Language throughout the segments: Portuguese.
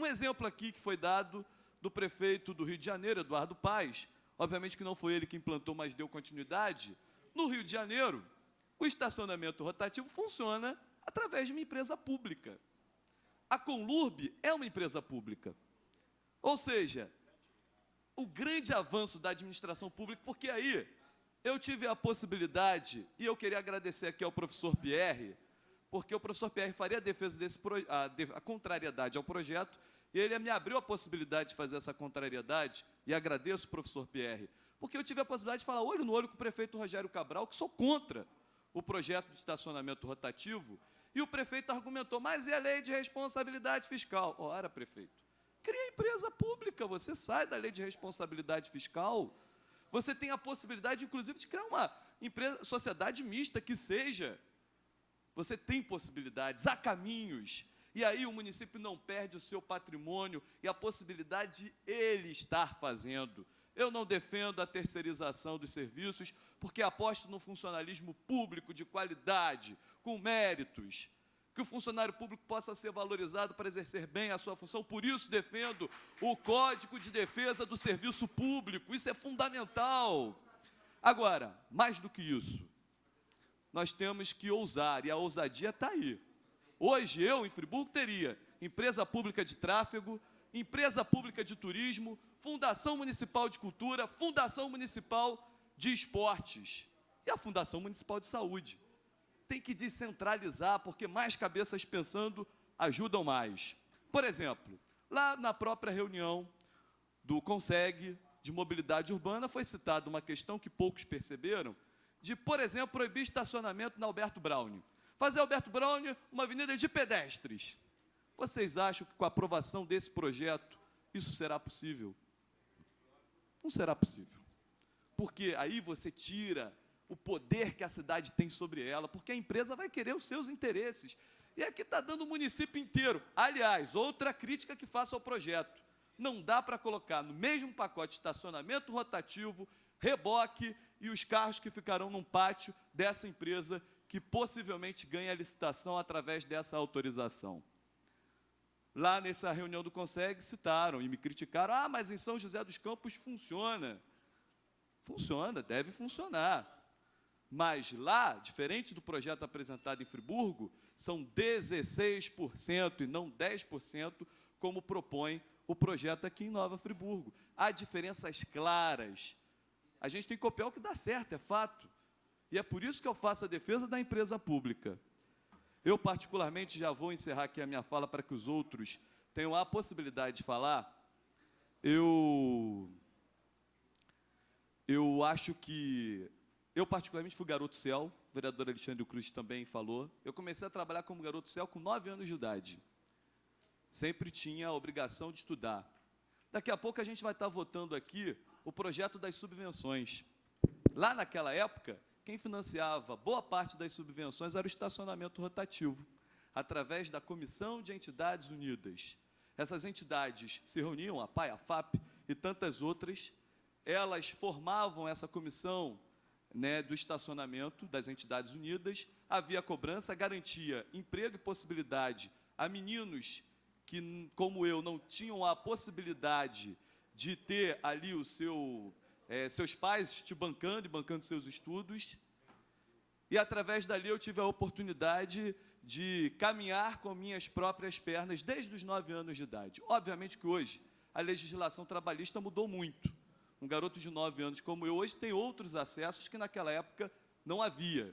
Um exemplo aqui que foi dado do prefeito do Rio de Janeiro, Eduardo Paes, obviamente que não foi ele que implantou, mas deu continuidade. No Rio de Janeiro, o estacionamento rotativo funciona através de uma empresa pública. A Conlurb é uma empresa pública. Ou seja, o grande avanço da administração pública, porque aí eu tive a possibilidade, e eu queria agradecer aqui ao professor Pierre, porque o professor Pierre faria a defesa a contrariedade ao projeto, e ele me abriu a possibilidade de fazer essa contrariedade, e agradeço o professor Pierre, porque eu tive a possibilidade de falar olho no olho com o prefeito Rogério Cabral, que sou contra o projeto de estacionamento rotativo, e o prefeito argumentou, mas e a lei de responsabilidade fiscal? Ora, prefeito, cria empresa pública, você sai da lei de responsabilidade fiscal, você tem a possibilidade, inclusive, de criar uma empresa, sociedade mista que seja. Você tem possibilidades, há caminhos, e aí o município não perde o seu patrimônio e a possibilidade de ele estar fazendo. Eu não defendo a terceirização dos serviços, porque aposto no funcionalismo público de qualidade, com méritos, que o funcionário público possa ser valorizado para exercer bem a sua função. Por isso defendo o Código de Defesa do Serviço Público, isso é fundamental. Agora, mais do que isso, nós temos que ousar, e a ousadia está aí. Hoje, eu, em Friburgo, teria empresa pública de tráfego, empresa pública de turismo, Fundação Municipal de Cultura, Fundação Municipal de Esportes e a Fundação Municipal de Saúde. Tem que descentralizar, porque mais cabeças pensando ajudam mais. Por exemplo, lá na própria reunião do CONSEG de Mobilidade Urbana, foi citada uma questão que poucos perceberam, de, por exemplo, proibir estacionamento na Alberto Braune. Fazer Alberto Braune uma avenida de pedestres. Vocês acham que com a aprovação desse projeto, isso será possível? Não será possível. Porque aí você tira o poder que a cidade tem sobre ela, porque a empresa vai querer os seus interesses. E aqui está dando o município inteiro. Aliás, outra crítica que faço ao projeto. Não dá para colocar no mesmo pacote estacionamento rotativo, reboque e os carros que ficarão num pátio dessa empresa que possivelmente ganha a licitação através dessa autorização. Lá nessa reunião do CONSEG citaram e me criticaram, mas em São José dos Campos funciona. Funciona, deve funcionar. Mas lá, diferente do projeto apresentado em Friburgo, são 16% e não 10%, como propõe o projeto aqui em Nova Friburgo. Há diferenças claras. A gente tem que copiar o que dá certo, é fato. E é por isso que eu faço a defesa da empresa pública. Eu, particularmente, já vou encerrar aqui a minha fala para que os outros tenham a possibilidade de falar. Eu acho que... Eu, particularmente, fui garoto céu, o vereador Alexandre Cruz também falou. Eu comecei a trabalhar como garoto céu com 9 anos de idade. Sempre tinha a obrigação de estudar. Daqui a pouco a gente vai estar votando aqui o projeto das subvenções. Lá naquela época, quem financiava boa parte das subvenções era o estacionamento rotativo, através da Comissão de Entidades Unidas. Essas entidades se reuniam, a PAI, a FAP e tantas outras, elas formavam essa comissão, do estacionamento das entidades unidas, havia cobrança, garantia emprego e possibilidade a meninos que, como eu, não tinham a possibilidade de ter ali seus pais te bancando e bancando seus estudos, e através dali eu tive a oportunidade de caminhar com minhas próprias pernas desde os 9 anos de idade. Obviamente que hoje a legislação trabalhista mudou muito. Um garoto de 9 anos como eu hoje tem outros acessos que naquela época não havia.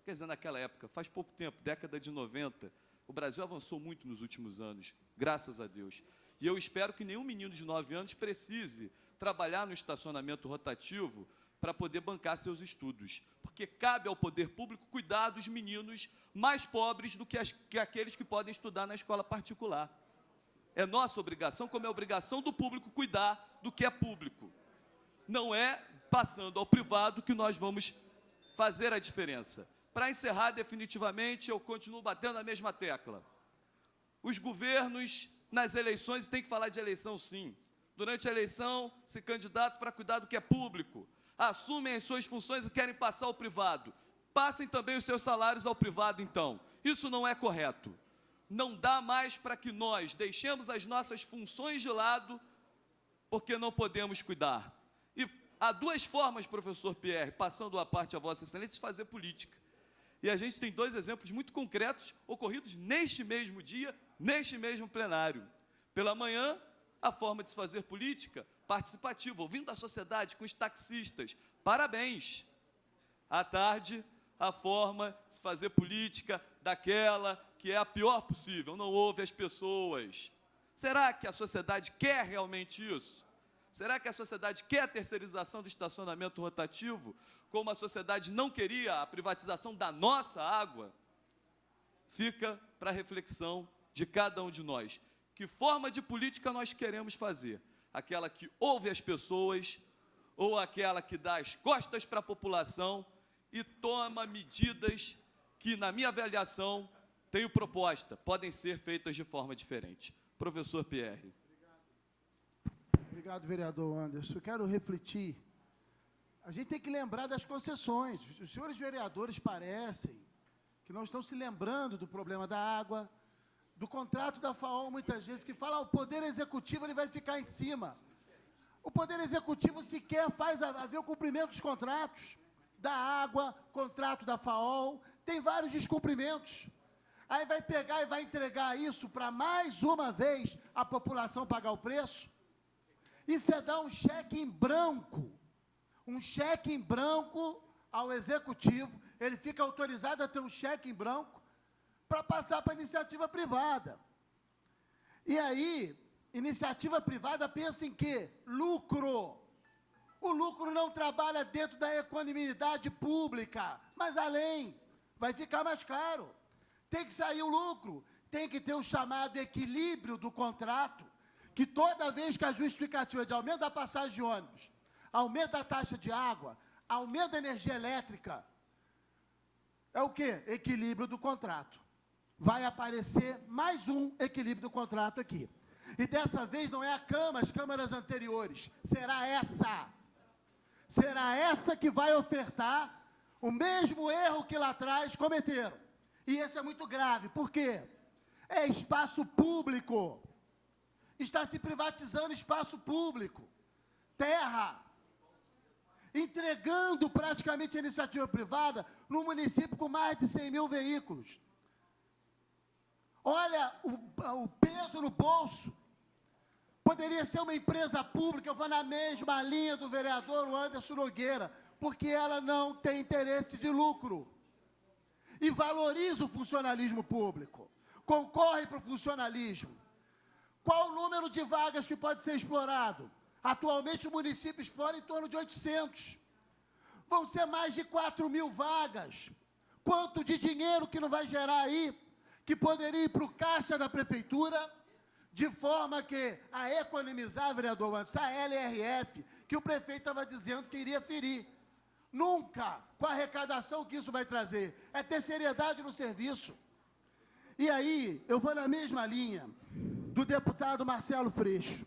Quer dizer, naquela época, faz pouco tempo, década de 90, o Brasil avançou muito nos últimos anos, graças a Deus. E eu espero que nenhum menino de 9 anos precise trabalhar no estacionamento rotativo para poder bancar seus estudos, porque cabe ao poder público cuidar dos meninos mais pobres do que aqueles que podem estudar na escola particular. É nossa obrigação, como é obrigação do público, cuidar do que é público. Não é passando ao privado que nós vamos fazer a diferença. Para encerrar definitivamente, eu continuo batendo na mesma tecla. Os governos, nas eleições, tem que falar de eleição sim. Durante a eleição, se candidato para cuidar do que é público. Assumem as suas funções e querem passar ao privado. Passem também os seus salários ao privado, então. Isso não é correto. não dá mais para que nós deixemos as nossas funções de lado porque não podemos cuidar. E há duas formas, professor Pierre, passando a parte a Vossa Excelência, de fazer política. E a gente tem dois exemplos muito concretos ocorridos neste mesmo dia, neste mesmo plenário. Pela manhã, a forma de se fazer política participativa, ouvindo a sociedade com os taxistas. Parabéns! À tarde, a forma de se fazer política daquela que é a pior possível, não ouve as pessoas. Será que a sociedade quer realmente isso? Será que a sociedade quer a terceirização do estacionamento rotativo, como a sociedade não queria a privatização da nossa água? Fica para a reflexão de cada um de nós. Que forma de política nós queremos fazer? Aquela que ouve as pessoas ou aquela que dá as costas para a população e toma medidas que, na minha avaliação, tenho proposta, podem ser feitas de forma diferente. Professor Pierre. Obrigado, vereador Anderson. Eu quero refletir. A gente tem que lembrar das concessões. Os senhores vereadores parecem que não estão se lembrando do problema da água, do contrato da FAO, muitas vezes, que fala o Poder Executivo ele vai ficar em cima. O Poder Executivo sequer faz haver o cumprimento dos contratos da água, contrato da FAO, tem vários descumprimentos. Aí vai pegar e vai entregar isso para, mais uma vez, a população pagar o preço? Isso é dar um cheque em branco ao Executivo, ele fica autorizado a ter um cheque em branco para passar para a iniciativa privada. E aí, iniciativa privada pensa em quê? Lucro. O lucro não trabalha dentro da equanimidade pública, mas além, vai ficar mais caro. Tem que sair o lucro, tem que ter o chamado equilíbrio do contrato, que toda vez que a justificativa de aumento da passagem de ônibus, aumento da taxa de água, aumento da energia elétrica, é o quê? Equilíbrio do contrato. Vai aparecer mais um equilíbrio do contrato aqui. E dessa vez não é a Câmara, as câmaras anteriores, será essa que vai ofertar o mesmo erro que lá atrás cometeram. E esse é muito grave, por quê? É espaço público. Está se privatizando espaço público, terra, entregando praticamente a iniciativa privada num município com mais de 100 mil veículos. Olha o peso no bolso. Poderia ser uma empresa pública, eu vou na mesma linha do vereador Anderson Nogueira, porque ela não tem interesse de lucro. E valoriza o funcionalismo público, concorre para o funcionalismo. Qual o número de vagas que pode ser explorado? Atualmente o município explora em torno de 800. Vão ser mais de 4.000 vagas. Quanto de dinheiro que não vai gerar aí, que poderia ir para o caixa da prefeitura, de forma que a economizar, vereador Anderson, a LRF, que o prefeito estava dizendo que iria ferir. Nunca, com a arrecadação que isso vai trazer, é ter seriedade no serviço. E aí, eu vou na mesma linha do deputado Marcelo Freixo.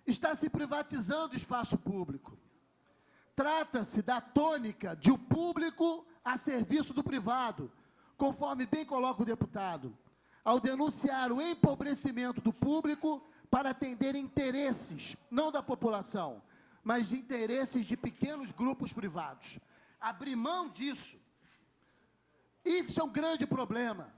Está se privatizando o espaço público. Trata-se da tônica de o público a serviço do privado, conforme bem coloca o deputado, ao denunciar o empobrecimento do público para atender interesses, não da população, mas de interesses de pequenos grupos privados. Abrir mão disso, isso é um grande problema.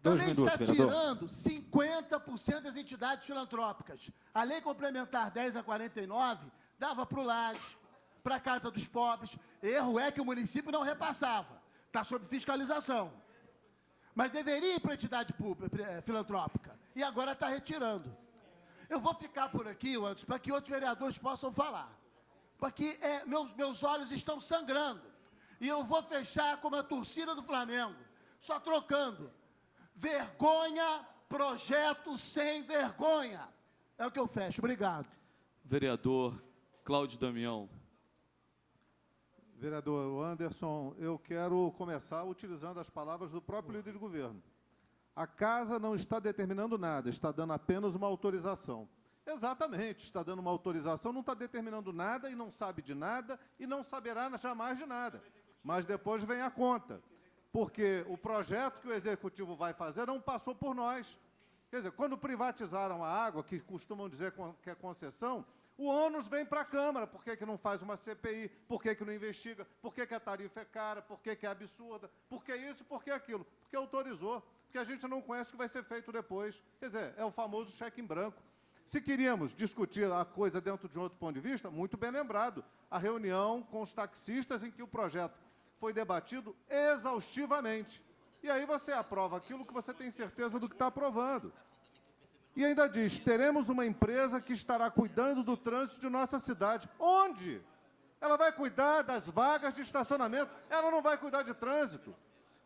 Também está tirando 50% das entidades filantrópicas. A lei complementar 10 a 49 dava para o Laje, para a Casa dos Pobres. Erro é que o município não repassava. Está sob fiscalização. Mas deveria ir para a entidade pública, filantrópica. E agora está retirando. Eu vou ficar por aqui, Anderson, para que outros vereadores possam falar. Porque meus olhos estão sangrando. E eu vou fechar como a torcida do Flamengo, só trocando. Vergonha, projeto sem vergonha. É o que eu fecho. Obrigado. Vereador Cláudio Damião. Vereador Anderson, eu quero começar utilizando as palavras do próprio líder de governo. A casa não está determinando nada, está dando apenas uma autorização. Exatamente, está dando uma autorização, não está determinando nada e não sabe de nada e não saberá jamais de nada. Mas depois vem a conta. porque o projeto que o Executivo vai fazer não passou por nós. Quer dizer, quando privatizaram a água, que costumam dizer que é concessão, o ônus vem para a Câmara. Por que não faz uma CPI? Por que não investiga? Por que a tarifa é cara? Por que é absurda? Por que isso? Por que aquilo? Porque autorizou. Porque a gente não conhece o que vai ser feito depois. Quer dizer, é o famoso cheque em branco. Se queríamos discutir a coisa dentro de um outro ponto de vista, muito bem lembrado, a reunião com os taxistas em que o projeto foi debatido exaustivamente. E aí você aprova aquilo que você tem certeza do que está aprovando. E ainda diz, teremos uma empresa que estará cuidando do trânsito de nossa cidade. Onde? Ela vai cuidar das vagas de estacionamento, ela não vai cuidar de trânsito.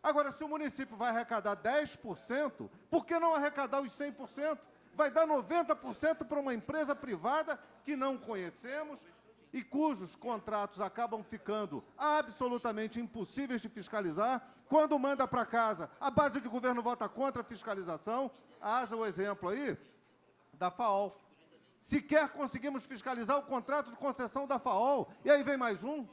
Agora, se o município vai arrecadar 10%, por que não arrecadar os 100%? Vai dar 90% para uma empresa privada que não conhecemos e cujos contratos acabam ficando absolutamente impossíveis de fiscalizar. Quando manda para casa, a base de governo vota contra a fiscalização. Haja o exemplo aí da FAOL. Sequer conseguimos fiscalizar o contrato de concessão da FAOL. E aí vem mais um?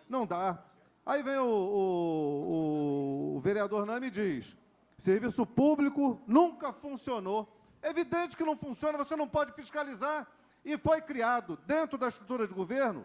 Não dá. Aí vem o vereador Nami e diz, serviço público nunca funcionou. É evidente que não funciona, você não pode fiscalizar. E foi criado, dentro da estrutura de governo,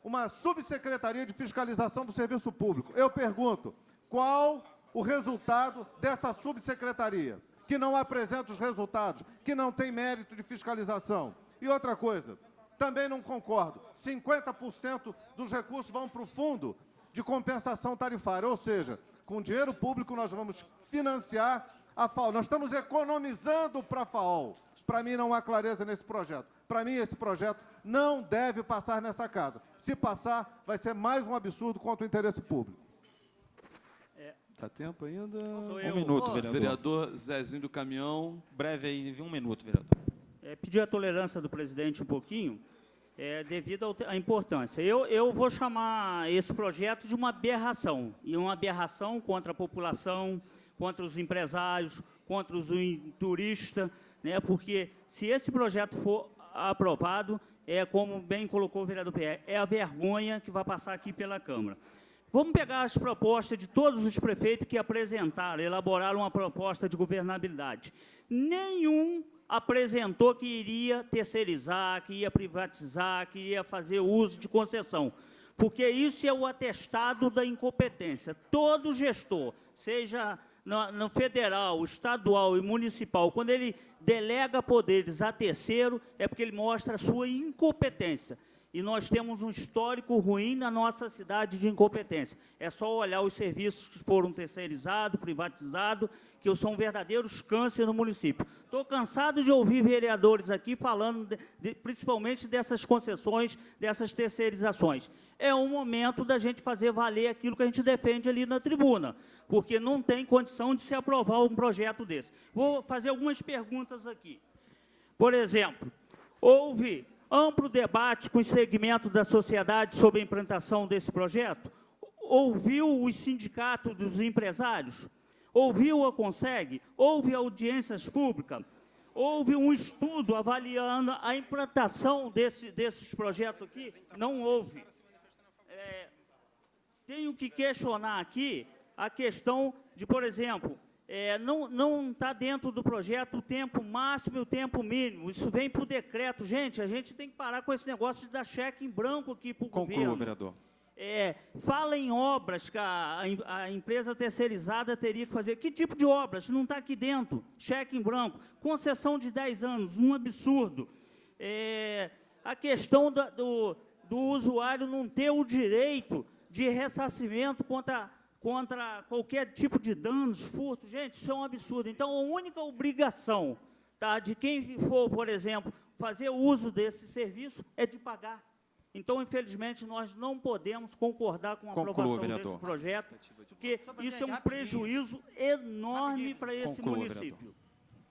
uma subsecretaria de fiscalização do serviço público. Eu pergunto, qual o resultado dessa subsecretaria? Que não apresenta os resultados, que não tem mérito de fiscalização. E outra coisa, também não concordo, 50% dos recursos vão para o fundo de compensação tarifária, ou seja, com dinheiro público nós vamos financiar a FAOL. Nós estamos economizando para a FAOL. Para mim não há clareza nesse projeto. Para mim esse projeto não deve passar nessa casa. Se passar, vai ser mais um absurdo contra o interesse público. Dá tempo ainda? Um minuto, vereador. Vereador Zezinho do Caminhão. Breve aí, 1 minuto, vereador. Pedir a tolerância do presidente um pouquinho, devido à importância. Eu vou chamar esse projeto de uma aberração, e uma aberração contra a população, contra os empresários, contra os turistas, né, porque se esse projeto for aprovado, como bem colocou o vereador Pierre, é a vergonha que vai passar aqui pela Câmara. Vamos pegar as propostas de todos os prefeitos que apresentaram, elaboraram uma proposta de governabilidade. Nenhum apresentou que iria terceirizar, que ia privatizar, que ia fazer uso de concessão, porque isso é o atestado da incompetência. Todo gestor, seja no federal, estadual e municipal, quando ele delega poderes a terceiro, é porque ele mostra a sua incompetência. E nós temos um histórico ruim na nossa cidade de incompetência. É só olhar os serviços que foram terceirizados, privatizados, que são verdadeiros câncer no município. Estou cansado de ouvir vereadores aqui falando, principalmente dessas concessões, dessas terceirizações. É o momento da gente fazer valer aquilo que a gente defende ali na tribuna, porque não tem condição de se aprovar um projeto desse. Vou fazer algumas perguntas aqui. Por exemplo, houve amplo debate com o segmento da sociedade sobre a implantação desse projeto? Ouviu os sindicatos dos empresários? Ouviu a CONSEG? Houve audiências públicas? Houve um estudo avaliando a implantação desses projetos aqui? Não houve. Tenho que questionar aqui a questão de, por exemplo, não está dentro do projeto o tempo máximo e o tempo mínimo. Isso vem por decreto. Gente, a gente tem que parar com esse negócio de dar cheque em branco aqui para o governo. Conclua, vereador. Fala em obras que a empresa terceirizada teria que fazer. Que tipo de obras? Não está aqui dentro. Cheque em branco. Concessão de 10 anos, um absurdo. A questão do usuário não ter o direito de ressarcimento contra qualquer tipo de danos, furto. Gente, isso é um absurdo. Então, a única obrigação, tá, de quem for, por exemplo, fazer uso desse serviço é de pagar. Então, infelizmente, nós não podemos concordar com a aprovação desse projeto, porque isso é um prejuízo enorme para esse município.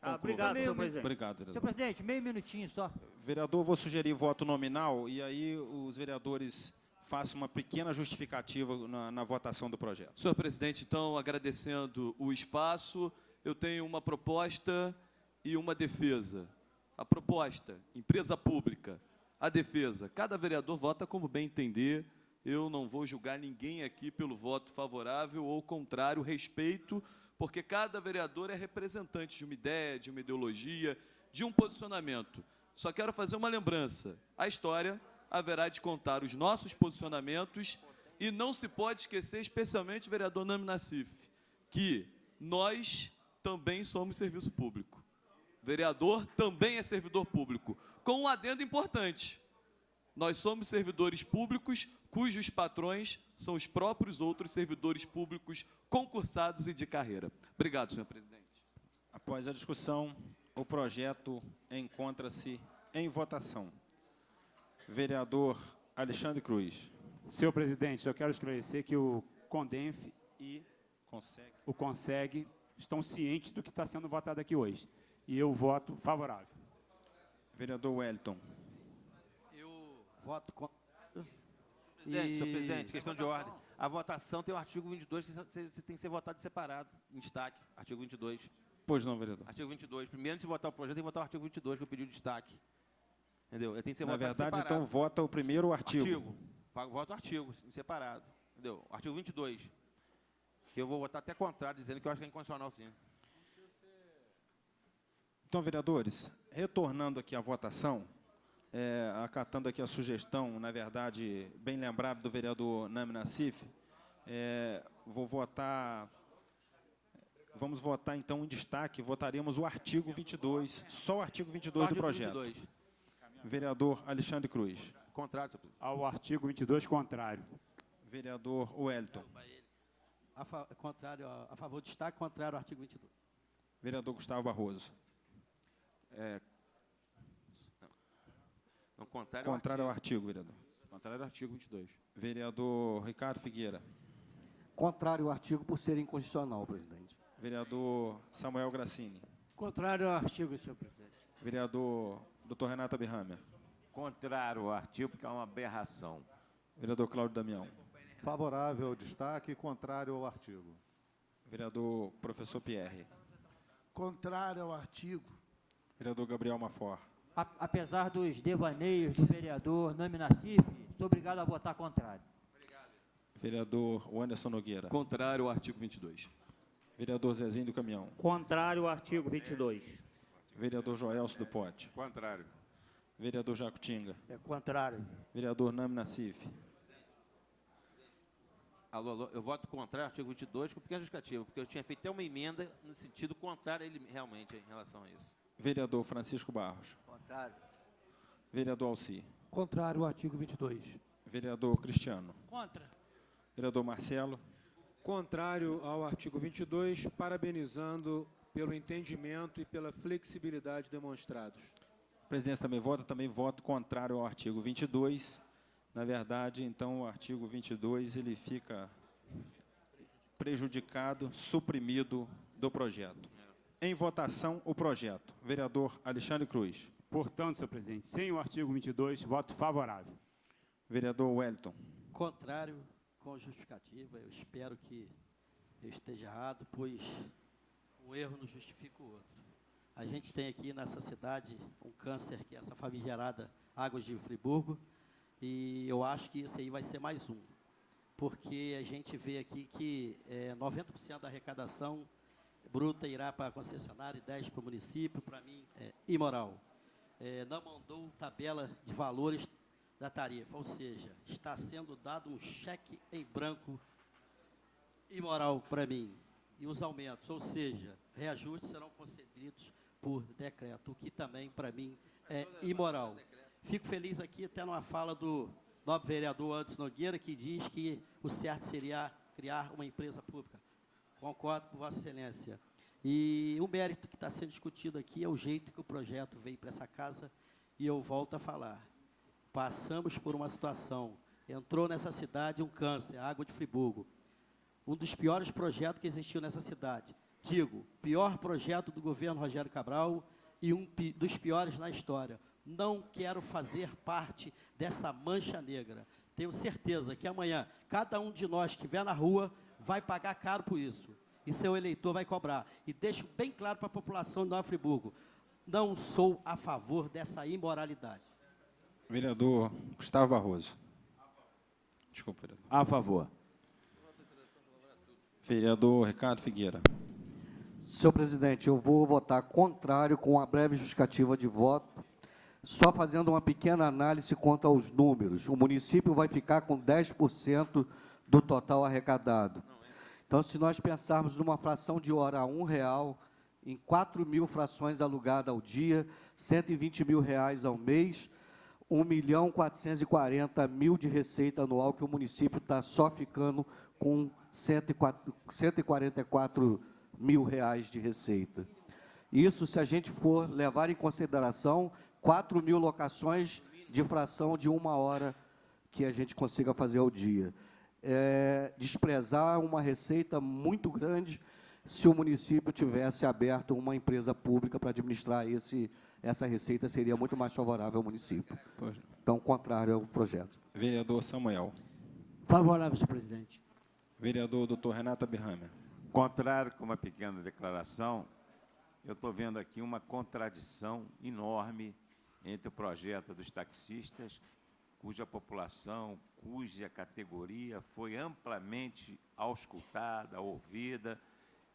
Obrigado, senhor presidente. Obrigado, vereador. Senhor presidente, meio minutinho só. Vereador, vou sugerir voto nominal e aí os vereadores façam uma pequena justificativa na votação do projeto. Senhor presidente, então, agradecendo o espaço, eu tenho uma proposta e uma defesa. A proposta, empresa pública. A defesa, cada vereador vota como bem entender, eu não vou julgar ninguém aqui pelo voto favorável ou contrário, respeito, porque cada vereador é representante de uma ideia, de uma ideologia, de um posicionamento. Só quero fazer uma lembrança. A história haverá de contar os nossos posicionamentos e não se pode esquecer, especialmente, vereador Nami Nassif, que nós também somos serviço público. Vereador também é servidor público, com um adendo importante. Nós somos servidores públicos cujos patrões são os próprios outros servidores públicos concursados e de carreira. Obrigado, senhor presidente. Após a discussão, o projeto encontra-se em votação. Vereador Alexandre Cruz. Senhor presidente, eu quero esclarecer que o CONDENF e o CONSEG estão cientes do que está sendo votado aqui hoje. E eu voto favorável. Vereador Wellington. Eu voto contra. Senhor presidente, questão de ordem. A votação tem o artigo 22, você tem que ser votado separado, em destaque, artigo 22. Pois não, vereador. Artigo 22. Primeiro, antes de votar o projeto, tem que votar o artigo 22, que eu pedi o destaque. Entendeu? Tem que ser Na votado verdade, separado. então, vota o primeiro artigo. Voto o artigo, em separado. Entendeu? Artigo 22. Que eu vou votar até contrário, dizendo que eu acho que é inconstitucional, sim. Então, vereadores, retornando aqui à votação, acatando aqui a sugestão, na verdade, bem lembrado do vereador Nami Nassif, vamos votar, então, em destaque, votaremos o artigo 22, só o artigo 22 do projeto. 22. Vereador Alexandre Cruz. Contrário, senhor presidente. Ao artigo 22, contrário. Vereador Wellington. Contrário, a favor do destaque, contrário ao artigo 22. Vereador Gustavo Barroso. Não, contrário, Contrário ao artigo, vereador. Contrário ao artigo 22. Vereador Ricardo Figueira. Contrário ao artigo por ser inconstitucional, presidente. Vereador Samuel Grassini. Contrário ao artigo, senhor presidente. Vereador Dr. Renato Abihammer. Contrário ao artigo, porque é uma aberração. Vereador Cláudio Damião. Favorável ao destaque e contrário ao artigo. Vereador Professor Pierre. Contrário ao artigo. Vereador Gabriel Mafor. Apesar dos devaneios do vereador Nami Nassif, sou obrigado a votar contrário. Vereador Anderson Nogueira. Contrário ao artigo 22. Vereador Zezinho do Caminhão. Contrário ao artigo 22. Vereador Joelso do Pote. Contrário. Vereador Jacutinga. Contrário. Vereador Nami Nassif. Alô, eu voto contrário ao artigo 22, com pequena justificativa, porque eu tinha feito até uma emenda no sentido contrário a ele realmente em relação a isso. Vereador Francisco Barros. Contrário. Vereador Alci. Contrário ao artigo 22. Vereador Cristiano. Contra. Vereador Marcelo. Contrário ao artigo 22, parabenizando pelo entendimento e pela flexibilidade demonstrados. A presidência também voto contrário ao artigo 22. Na verdade, então, o artigo 22 ele fica prejudicado, suprimido do projeto. Em votação, o projeto. Vereador Alexandre Cruz. Portanto, senhor presidente, sem o artigo 22, voto favorável. Vereador Wellington. Contrário com justificativa. Eu espero que eu esteja errado, pois um erro não justifica o outro. A gente tem aqui nessa cidade um câncer que é essa famigerada Águas de Friburgo, e eu acho que isso aí vai ser mais um, porque a gente vê aqui que 90% da arrecadação bruta irá para a concessionária e 10% para o município. Para mim, é imoral. Não mandou tabela de valores da tarifa, ou seja, está sendo dado um cheque em branco imoral para mim. E os aumentos, ou seja, reajustes serão concedidos por decreto, o que também, para mim, é imoral. Fico feliz aqui até numa fala do nobre vereador Anderson Nogueira, que diz que o certo seria criar uma empresa pública. Concordo com Vossa Excelência. E o mérito que está sendo discutido aqui é o jeito que o projeto veio para essa casa, e eu volto a falar. Passamos por uma situação, entrou nessa cidade um câncer, a Água de Friburgo, um dos piores projetos que existiu nessa cidade. Digo, pior projeto do governo Rogério Cabral e um dos piores na história. Não quero fazer parte dessa mancha negra. Tenho certeza que amanhã, cada um de nós que estiver na rua vai pagar caro por isso. E seu eleitor vai cobrar. E deixo bem claro para a população de Nova Friburgo, não sou a favor dessa imoralidade. Vereador Gustavo Barroso. Desculpa, vereador. A favor. Vereador Ricardo Figueira. Senhor presidente, eu vou votar contrário com a breve justificativa de voto, só fazendo uma pequena análise quanto aos números. O município vai ficar com 10% do total arrecadado. Então, se nós pensarmos numa fração de hora a R$1, em 4.000 frações alugadas ao dia, R$120 mil ao mês, 1.440.000 de receita anual, que o município está só ficando com R$144 mil de receita. Isso, se a gente for levar em consideração 4.000 locações de fração de 1 hora que a gente consiga fazer ao dia. Desprezar uma receita muito grande se o município tivesse aberto uma empresa pública para administrar essa receita, seria muito mais favorável ao município. Então, contrário ao projeto. Vereador Samuel. Favorável, senhor presidente. Vereador Dr. Renato Aberramer. Contrário com uma pequena declaração, eu estou vendo aqui uma contradição enorme entre o projeto dos taxistas, cuja população, cuja categoria foi amplamente auscultada, ouvida,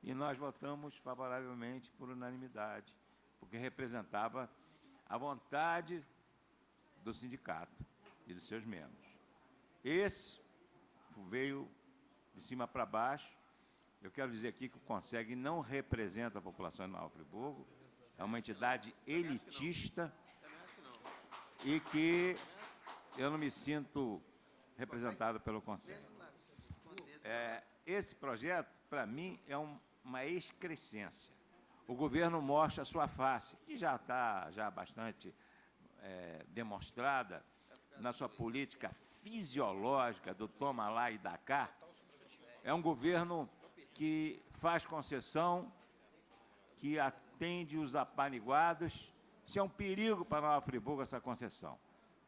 e nós votamos favoravelmente por unanimidade, porque representava a vontade do sindicato e dos seus membros. Esse veio de cima para baixo. Eu quero dizer aqui que o CONSEG não representa a população de Nova Friburgo, é uma entidade elitista e que eu não me sinto representado pelo CONSEG. Esse projeto, para mim, é uma excrescência. O governo mostra a sua face, que já está bastante demonstrada na sua política fisiológica do toma lá e dá cá. É um governo que faz concessão, que atende os apaniguados. Isso é um perigo para Nova Friburgo, essa concessão.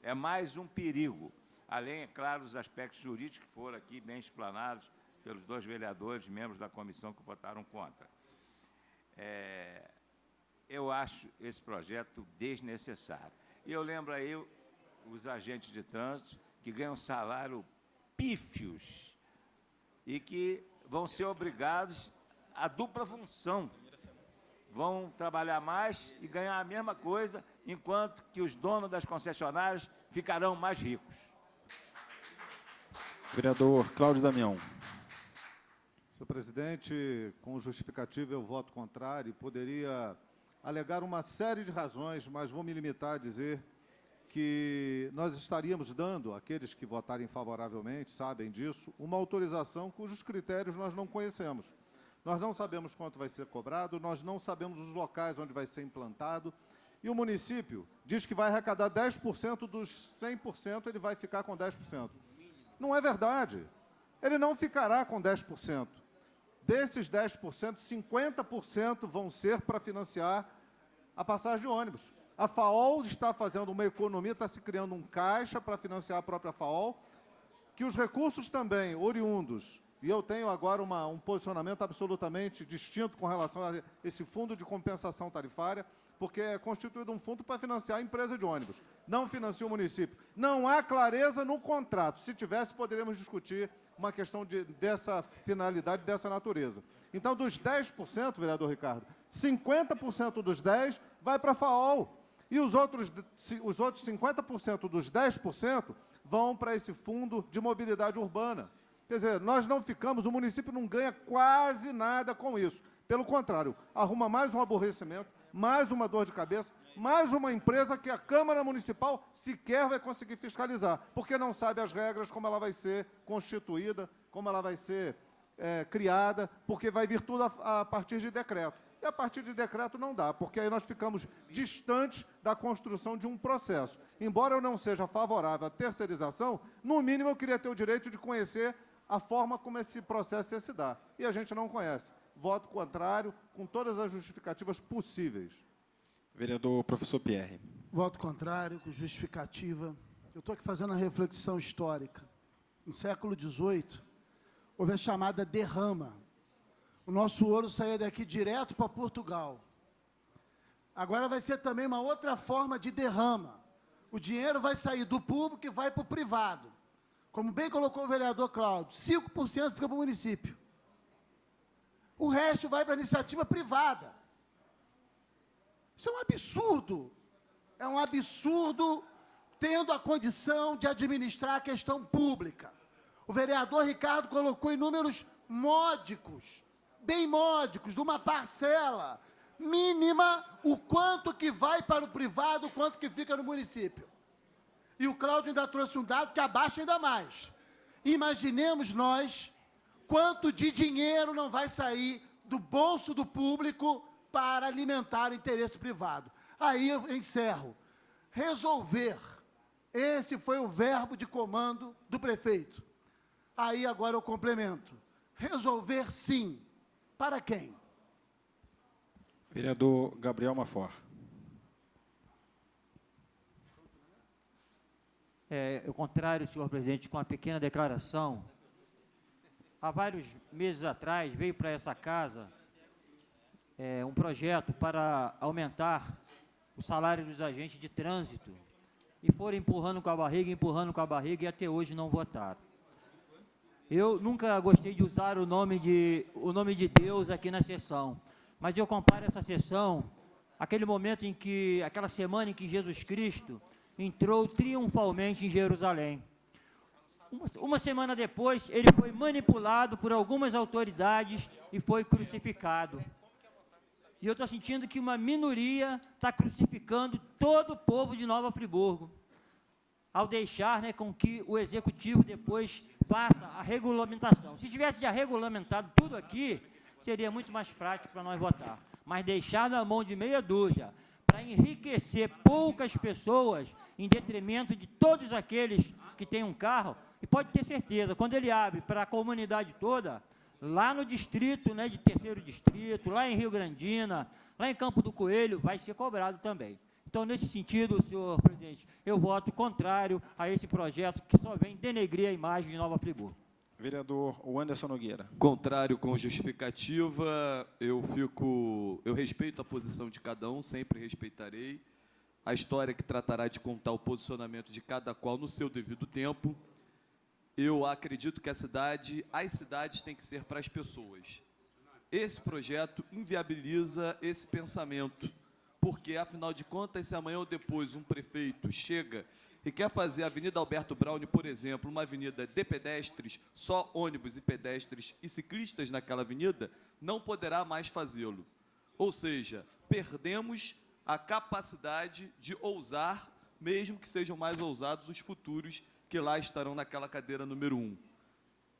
É mais um perigo, além, é claro, dos aspectos jurídicos que foram aqui bem explanados pelos 2 vereadores, membros da comissão que votaram contra. Eu acho esse projeto desnecessário. E eu lembro aí os agentes de trânsito que ganham salário pífios e que vão ser obrigados à dupla função. Vão trabalhar mais e ganhar a mesma coisa, enquanto que os donos das concessionárias ficarão mais ricos. Vereador Cláudio Damião. Senhor presidente, com justificativa eu voto contrário e poderia alegar uma série de razões, mas vou me limitar a dizer que nós estaríamos dando, àqueles que votarem favoravelmente, sabem disso, uma autorização cujos critérios nós não conhecemos. Nós não sabemos quanto vai ser cobrado, nós não sabemos os locais onde vai ser implantado, e o município diz que vai arrecadar 10% dos 100%, ele vai ficar com 10%. Não é verdade. Ele não ficará com 10%. Desses 10%, 50% vão ser para financiar a passagem de ônibus. A FAOL está fazendo uma economia, está se criando um caixa para financiar a própria FAOL, que os recursos também oriundos, e eu tenho agora um posicionamento absolutamente distinto com relação a esse fundo de compensação tarifária, porque é constituído um fundo para financiar a empresa de ônibus. Não financia o município. Não há clareza no contrato. Se tivesse, poderíamos discutir uma questão dessa finalidade, dessa natureza. Então, dos 10%, vereador Ricardo, 50% dos 10% vai para a FAOL. E os outros 50% dos 10% vão para esse fundo de mobilidade urbana. Quer dizer, nós não ficamos, o município não ganha quase nada com isso. Pelo contrário, arruma mais um aborrecimento, mais uma dor de cabeça, mais uma empresa que a Câmara Municipal sequer vai conseguir fiscalizar, porque não sabe as regras, como ela vai ser constituída, como ela vai ser criada, porque vai vir tudo a partir de decreto. E a partir de decreto não dá, porque aí nós ficamos distantes da construção de um processo. Embora eu não seja favorável à terceirização, no mínimo eu queria ter o direito de conhecer a forma como esse processo ia se dar. E a gente não conhece. Voto contrário, com todas as justificativas possíveis. Vereador professor Pierre. Voto contrário, com justificativa. Eu estou aqui fazendo uma reflexão histórica. No século XVIII, houve a chamada derrama. O nosso ouro saía daqui direto para Portugal. Agora vai ser também uma outra forma de derrama. O dinheiro vai sair do público e vai para o privado. Como bem colocou o vereador Cláudio, 5% fica para o município. O resto vai para a iniciativa privada. Isso é um absurdo. É um absurdo tendo a condição de administrar a questão pública. O vereador Ricardo colocou em números módicos, bem módicos, de uma parcela mínima, o quanto que vai para o privado, o quanto que fica no município. E o Cláudio ainda trouxe um dado que abaixa ainda mais. Imaginemos nós quanto de dinheiro não vai sair do bolso do público para alimentar o interesse privado. Aí eu encerro. Resolver. Esse foi o verbo de comando do prefeito. Aí agora eu complemento. Resolver sim. Para quem? Vereador Gabriel Mafor. Ao contrário, senhor presidente, com uma pequena declaração. Há vários meses atrás, veio para essa casa um projeto para aumentar o salário dos agentes de trânsito. E foram empurrando com a barriga, e até hoje não votaram. Eu nunca gostei de usar o nome de Deus aqui na sessão, mas eu comparo essa sessão àquele momento aquela semana em que Jesus Cristo entrou triunfalmente em Jerusalém. Uma semana depois, ele foi manipulado por algumas autoridades e foi crucificado. E eu estou sentindo que uma minoria está crucificando todo o povo de Nova Friburgo, ao deixar com que o Executivo depois faça a regulamentação. Se tivesse já regulamentado tudo aqui, seria muito mais prático para nós votar. Mas deixar na mão de meia dúzia, para enriquecer poucas pessoas, em detrimento de todos aqueles que têm um carro, e pode ter certeza, quando ele abre para a comunidade toda, lá no distrito, de terceiro distrito, lá em Rio Grandina, lá em Campo do Coelho, vai ser cobrado também. Então, nesse sentido, senhor presidente, eu voto contrário a esse projeto que só vem denegrir a imagem de Nova Friburgo. Vereador Wanderson Nogueira. Contrário com justificativa, eu respeito a posição de cada um, sempre respeitarei. A história que tratará de contar o posicionamento de cada qual no seu devido tempo. Eu acredito que as cidades têm que ser para as pessoas. Esse projeto inviabiliza esse pensamento, porque, afinal de contas, se amanhã ou depois um prefeito chega e quer fazer a Avenida Alberto Braune, por exemplo, uma avenida de pedestres, só ônibus e pedestres e ciclistas naquela avenida, não poderá mais fazê-lo. Ou seja, perdemos a capacidade de ousar, mesmo que sejam mais ousados os futuros que lá estarão naquela cadeira número 1.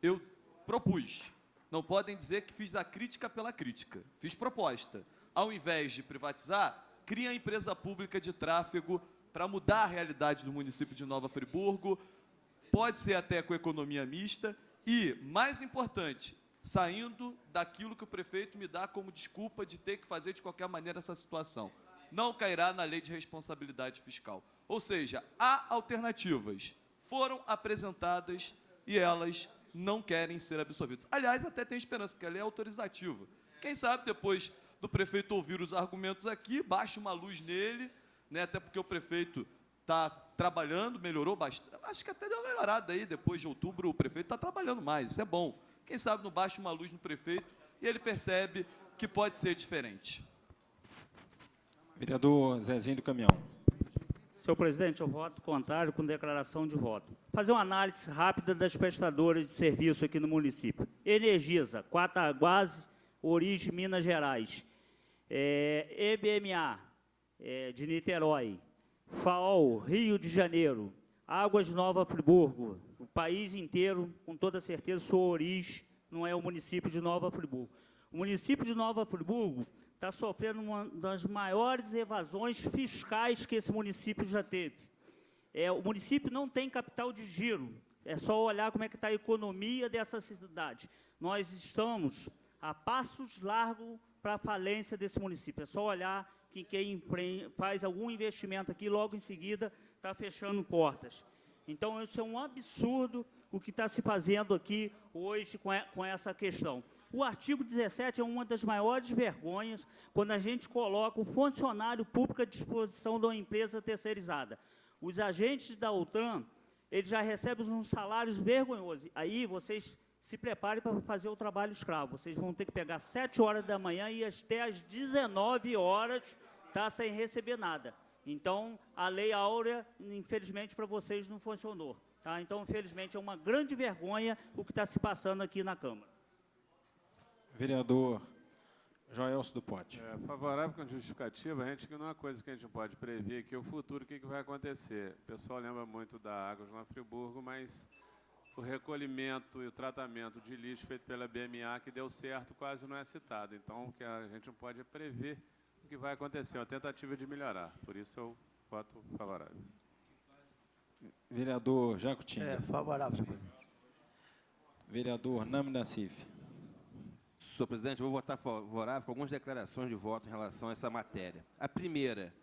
Eu propus. Não podem dizer que fiz a crítica pela crítica. Fiz proposta. Ao invés de privatizar, cria a empresa pública de tráfego para mudar a realidade do município de Nova Friburgo. Pode ser até com economia mista. E, mais importante, saindo daquilo que o prefeito me dá como desculpa de ter que fazer de qualquer maneira essa situação. Não cairá na lei de responsabilidade fiscal. Ou seja, há alternativas. Foram apresentadas e elas não querem ser absorvidas. Aliás, até tem esperança, porque a lei é autorizativa. Quem sabe, depois do prefeito ouvir os argumentos aqui, baixe uma luz nele, até porque o prefeito está trabalhando, melhorou bastante. Acho que até deu uma melhorada aí, depois de outubro o prefeito está trabalhando mais, isso é bom. Quem sabe não baixe uma luz no prefeito e ele percebe que pode ser diferente. Vereador Zezinho do Caminhão. Senhor presidente, eu voto contrário com declaração de voto. Fazer uma análise rápida das prestadoras de serviço aqui no município. Energisa, Quataguase, Origem, Minas Gerais. EBMA, de Niterói. FAOL, Rio de Janeiro. Águas de Nova Friburgo. O país inteiro, com toda certeza, sua origem não é o município de Nova Friburgo. O município de Nova Friburgo está sofrendo uma das maiores evasões fiscais que esse município já teve. O município não tem capital de giro, é só olhar como é que está a economia dessa cidade. Nós estamos a passos largos para a falência desse município, é só olhar que quem faz algum investimento aqui, logo em seguida, está fechando portas. Então, isso é um absurdo o que está se fazendo aqui hoje com essa questão. O artigo 17 é uma das maiores vergonhas quando a gente coloca o funcionário público à disposição de uma empresa terceirizada. Os agentes da OTAN, eles já recebem uns salários vergonhosos. Aí vocês se preparem para fazer o trabalho escravo. Vocês vão ter que pegar 7 horas da manhã e até às 19 horas tá, sem receber nada. Então, a Lei Áurea, infelizmente, para vocês não funcionou. Tá? Então, infelizmente, é uma grande vergonha o que está se passando aqui na Câmara. Vereador Joelso do Pote. Favorável com justificativa, a gente que não é uma coisa que a gente pode prever, que o futuro, o que vai acontecer. O pessoal lembra muito da Águas Nova Friburgo, mas o recolhimento e o tratamento de lixo feito pela BMA, que deu certo, quase não é citado. Então, o que a gente não pode prever o que vai acontecer, uma tentativa de melhorar. Por isso, eu voto favorável. Vereador Jacutinga. Favorável, senhor presidente. Vereador Nami Nassif. Senhor presidente, eu vou votar favorável com algumas declarações de voto em relação a essa matéria. A primeira,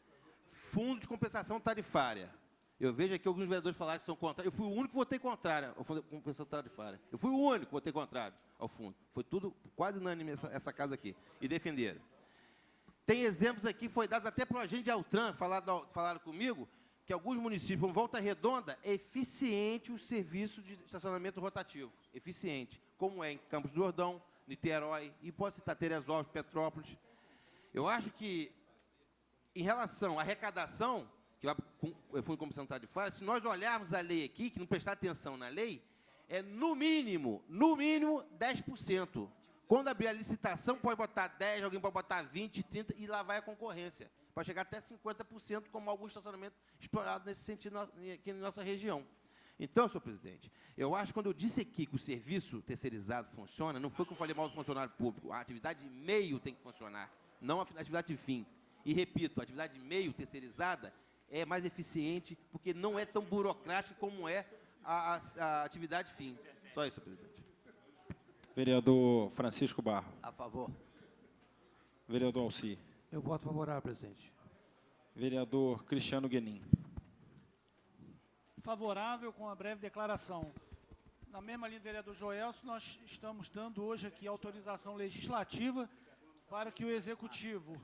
fundo de compensação tarifária. Eu vejo aqui alguns vereadores falarem que são contrários. Eu fui o único que votei contrário ao fundo de compensação tarifária. Eu fui o único que votei contrário ao fundo. Foi tudo quase unânime essa casa aqui. E defenderam. Tem exemplos aqui, foi dados até para o agente de Altran, falaram comigo, que alguns municípios, como Volta Redonda, é eficiente o serviço de estacionamento rotativo. Eficiente. Como é em Campos do Jordão, Niterói, e posso citar Teresópolis, Petrópolis. Eu acho que, em relação à arrecadação, que vai com o Fundo de Compensação Tarifária, se nós olharmos a lei aqui, que não prestar atenção na lei, é no mínimo 10%. Quando abrir a licitação, pode botar 10%, alguém pode botar 20%, 30%, e lá vai a concorrência. Pode chegar até 50%, como algum estacionamento explorado nesse sentido aqui na nossa região. Então, senhor presidente, eu acho que quando eu disse aqui que o serviço terceirizado funciona, não foi que eu falei mal do funcionário público. A atividade de meio tem que funcionar, não a atividade de fim. E, repito, a atividade de meio terceirizada é mais eficiente, porque não é tão burocrática como é a atividade fim. Só isso, senhor presidente. Vereador Francisco Barro. A favor. Vereador Alci. Eu voto favorável, presidente. Vereador Cristiano Guenin. Favorável com a breve declaração. Na mesma linha do vereador Joelso, nós estamos dando hoje aqui autorização legislativa para que o Executivo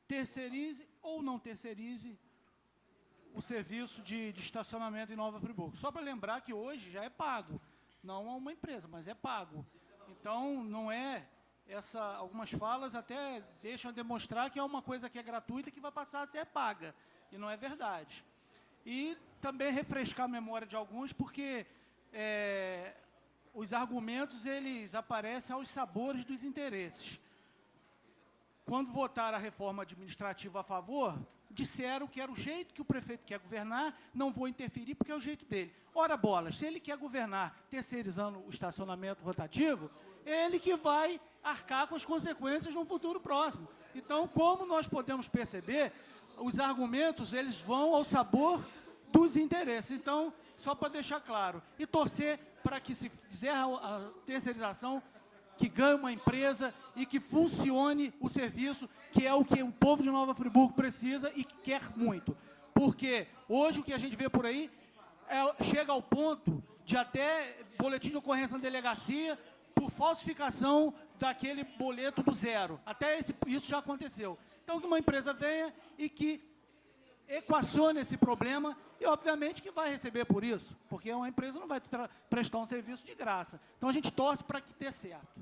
terceirize ou não terceirize o serviço de estacionamento em Nova Friburgo. Só para lembrar que hoje já é pago, não a uma empresa, mas é pago. Então, não é algumas falas até deixam demonstrar que é uma coisa que é gratuita e que vai passar a ser paga, e não é verdade. E também refrescar a memória de alguns, porque os argumentos eles aparecem aos sabores dos interesses. Quando votaram a reforma administrativa a favor, disseram que era o jeito que o prefeito quer governar, não vou interferir porque é o jeito dele. Ora bolas, se ele quer governar terceirizando o estacionamento rotativo, ele que vai arcar com as consequências no futuro próximo. Então, como nós podemos perceber, os argumentos eles vão ao sabor dos interesses. Então, só para deixar claro, e torcer para que se fizer a terceirização, que ganhe uma empresa e que funcione o serviço, que é o que o povo de Nova Friburgo precisa e que quer muito. Porque hoje o que a gente vê por aí chega ao ponto de até boletim de ocorrência na delegacia por falsificação daquele boleto do zero. Até isso já aconteceu. Então, que uma empresa venha e que equacione esse problema e, obviamente, que vai receber por isso, porque uma empresa não vai prestar um serviço de graça. Então, a gente torce para que dê certo.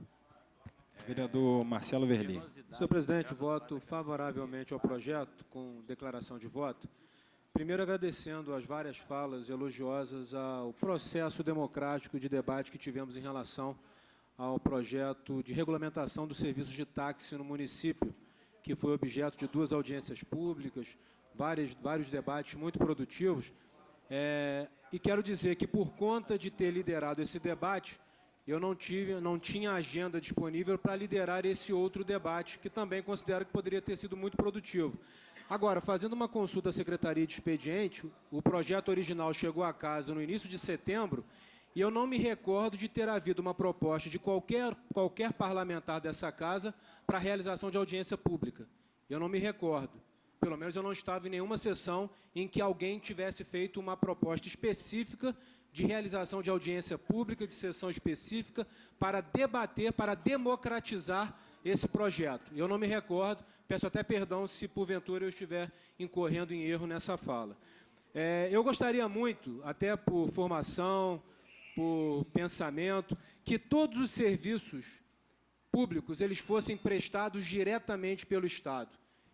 Vereador Marcelo Verli. Senhor presidente, voto favoravelmente ao projeto, com declaração de voto. Primeiro, agradecendo as várias falas elogiosas ao processo democrático de debate que tivemos em relação ao projeto de regulamentação dos serviços de táxi no município, que foi objeto de 2 audiências públicas, vários debates muito produtivos. E quero dizer que, por conta de ter liderado esse debate, eu não tinha agenda disponível para liderar esse outro debate, que também considero que poderia ter sido muito produtivo. Agora, fazendo uma consulta à Secretaria de Expediente, o projeto original chegou à casa no início de setembro, e eu não me recordo de ter havido uma proposta de qualquer parlamentar dessa casa para a realização de audiência pública. Eu não me recordo. Pelo menos eu não estava em nenhuma sessão em que alguém tivesse feito uma proposta específica de realização de audiência pública, de sessão específica, para debater, para democratizar esse projeto. Eu não me recordo, peço até perdão se porventura eu estiver incorrendo em erro nessa fala. Eu gostaria muito, até por formação, por pensamento, que todos os serviços públicos eles fossem prestados diretamente pelo Estado.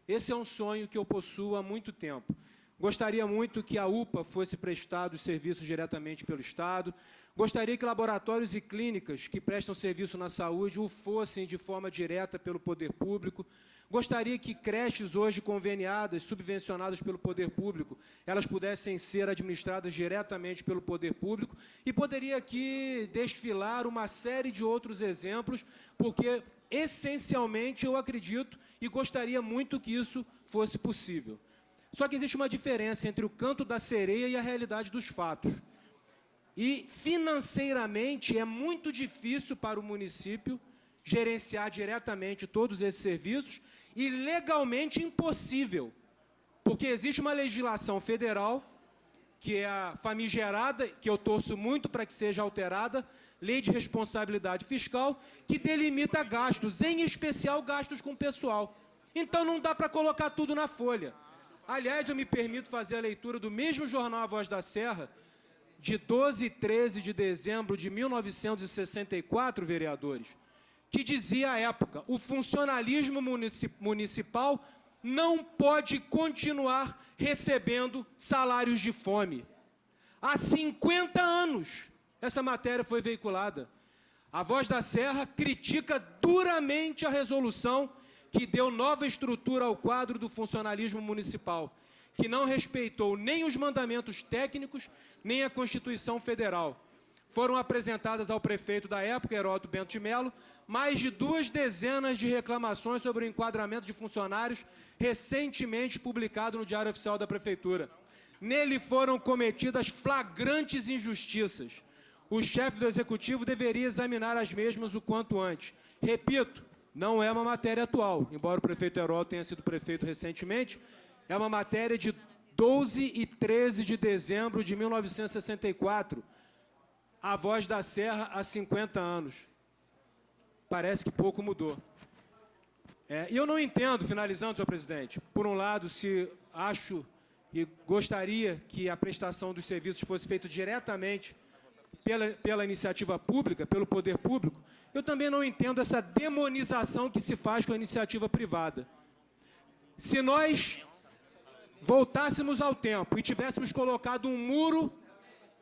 Esse é um sonho que eu possuo há muito tempo. Gostaria muito que a UPA fosse prestado os serviços diretamente pelo Estado. Gostaria que laboratórios e clínicas que prestam serviço na saúde o fossem de forma direta pelo poder público. Gostaria que creches hoje conveniadas, subvencionadas pelo poder público, elas pudessem ser administradas diretamente pelo poder público. E poderia aqui desfilar uma série de outros exemplos, porque, essencialmente, eu acredito e gostaria muito que isso fosse possível. Só que existe uma diferença entre o canto da sereia e a realidade dos fatos. E, financeiramente, é muito difícil para o município gerenciar diretamente todos esses serviços e legalmente impossível, porque existe uma legislação federal, que é a famigerada, que eu torço muito para que seja alterada, Lei de Responsabilidade Fiscal, que delimita gastos, em especial gastos com pessoal. Então, não dá para colocar tudo na folha. Aliás, eu me permito fazer a leitura do mesmo jornal A Voz da Serra, de 12 e 13 de dezembro de 1964, vereadores, que dizia à época: o funcionalismo municipal não pode continuar recebendo salários de fome. Há 50 anos essa matéria foi veiculada. A Voz da Serra critica duramente a resolução que deu nova estrutura ao quadro do funcionalismo municipal, que não respeitou nem os mandamentos técnicos, nem a Constituição Federal. Foram apresentadas ao prefeito da época, Heródoto Bento de Mello, mais de 2 dezenas de reclamações sobre o enquadramento de funcionários, recentemente publicado no Diário Oficial da Prefeitura. Nele foram cometidas flagrantes injustiças. O chefe do Executivo deveria examinar as mesmas o quanto antes. Repito, não é uma matéria atual, embora o prefeito Heródoto tenha sido prefeito recentemente, é uma matéria de 12 e 13 de dezembro de 1964, A Voz da Serra há 50 anos. Parece que pouco mudou. E eu não entendo, finalizando, senhor presidente, por um lado, se acho e gostaria que a prestação dos serviços fosse feita diretamente pela iniciativa pública, pelo poder público, eu também não entendo essa demonização que se faz com a iniciativa privada. Se nós voltássemos ao tempo e tivéssemos colocado um muro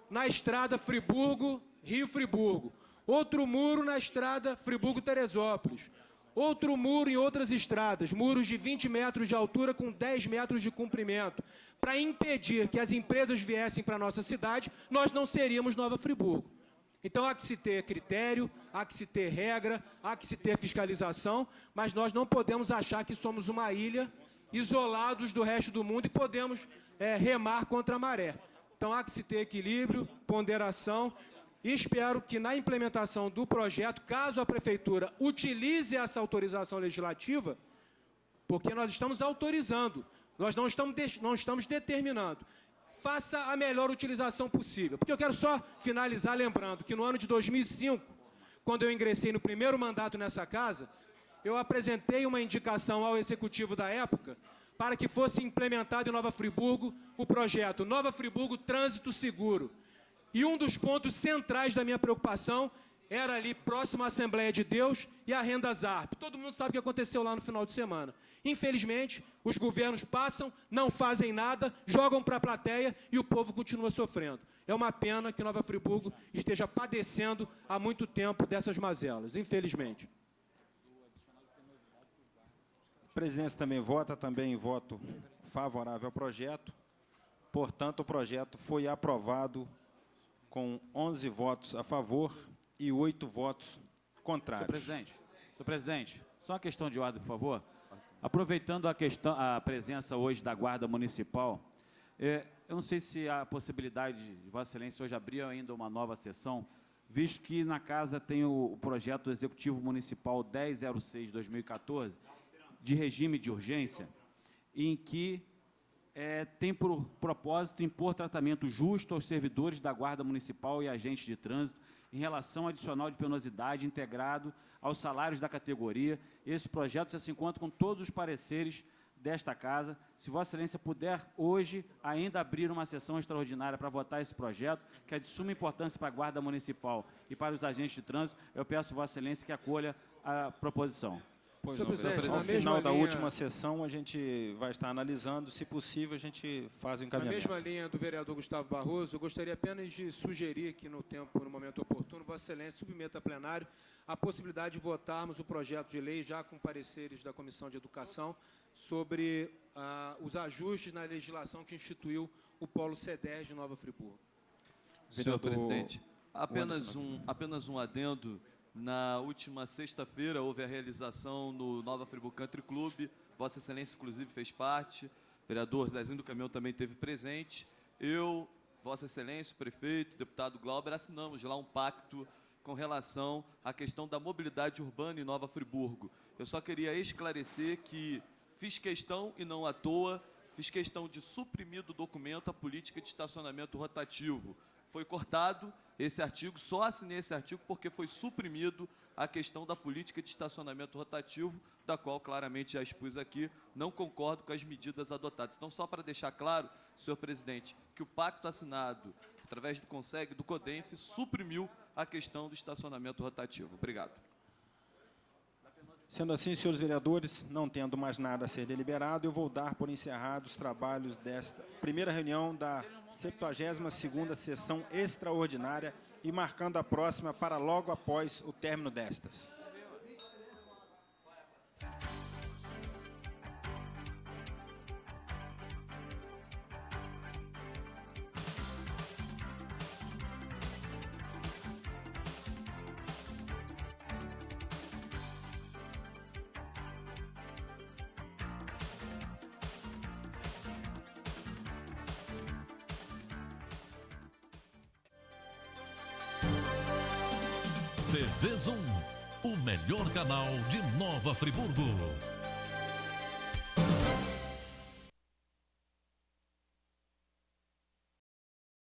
na estrada Friburgo-Rio-Friburgo, outro muro na estrada Friburgo-Teresópolis, outro muro em outras estradas, muros de 20 metros de altura com 10 metros de comprimento, para impedir que as empresas viessem para a nossa cidade, nós não seríamos Nova Friburgo. Então, há que se ter critério, há que se ter regra, há que se ter fiscalização, mas nós não podemos achar que somos uma ilha, isolados do resto do mundo e podemos remar contra a maré. Então, há que se ter equilíbrio, ponderação, e espero que na implementação do projeto, caso a Prefeitura utilize essa autorização legislativa, porque nós estamos autorizando, nós não estamos determinando, faça a melhor utilização possível. Porque eu quero só finalizar lembrando que no ano de 2005, quando eu ingressei no primeiro mandato nessa casa, eu apresentei uma indicação ao Executivo da época para que fosse implementado em Nova Friburgo o projeto Nova Friburgo Trânsito Seguro. E um dos pontos centrais da minha preocupação era ali próximo à Assembleia de Deus e à Renda Zarp. Todo mundo sabe o que aconteceu lá no final de semana. Infelizmente, os governos passam, não fazem nada, jogam para a plateia e o povo continua sofrendo. É uma pena que Nova Friburgo esteja padecendo há muito tempo dessas mazelas, infelizmente. A presidência também vota, também voto favorável ao projeto. Portanto, o projeto foi aprovado com 11 votos a favor e 8 votos contrários. Senhor presidente, só uma questão de ordem, por favor. Aproveitando a presença hoje da Guarda Municipal, eu não sei se há a possibilidade de Vossa Excelência hoje abrir ainda uma nova sessão, visto que na casa tem o projeto Executivo Municipal 1006/2014, de regime de urgência, em que tem por propósito impor tratamento justo aos servidores da Guarda Municipal e agentes de trânsito em relação adicional de penosidade integrado aos salários da categoria. Esse projeto já se encontra com todos os pareceres desta casa, se Vossa Excelência puder hoje ainda abrir uma sessão extraordinária para votar esse projeto, que é de suma importância para a Guarda Municipal e para os agentes de trânsito, eu peço Vossa Excelência que acolha a proposição. Pois Senhor não, presidente, ao na final mesma da linha- última sessão, a gente vai estar analisando, se possível, a gente faz o Na encaminhamento. mesma linha do vereador Gustavo Barroso, eu gostaria apenas de sugerir que, no momento oportuno, Vossa Excelência submeta a plenário a possibilidade de votarmos o projeto de lei, já com pareceres da Comissão de Educação, sobre os ajustes na legislação que instituiu o Polo CEDER de Nova Friburgo. Senhor Vereador presidente, Anderson. apenas um adendo. Na última sexta-feira houve a realização no Nova Friburgo Country Club. Vossa Excelência, inclusive, fez parte. O vereador Zezinho do Caminhão também esteve presente. Eu, Vossa Excelência, o prefeito, o deputado Glauber, assinamos lá um pacto com relação à questão da mobilidade urbana em Nova Friburgo. Eu só queria esclarecer que fiz questão, e não à toa, fiz questão de suprimir do documento a política de estacionamento rotativo. Foi cortado esse artigo, só assinei esse artigo porque foi suprimido a questão da política de estacionamento rotativo, da qual claramente já expus aqui, não concordo com as medidas adotadas. Então, só para deixar claro, senhor presidente, que o pacto assinado através do CONSEG, do CODENF, suprimiu a questão do estacionamento rotativo. Obrigado. Sendo assim, senhores vereadores, não tendo mais nada a ser deliberado, eu vou dar por encerrados os trabalhos desta primeira reunião da 72ª sessão extraordinária e marcando a próxima para logo após o término destas. TV Zoom, o melhor canal de Nova Friburgo.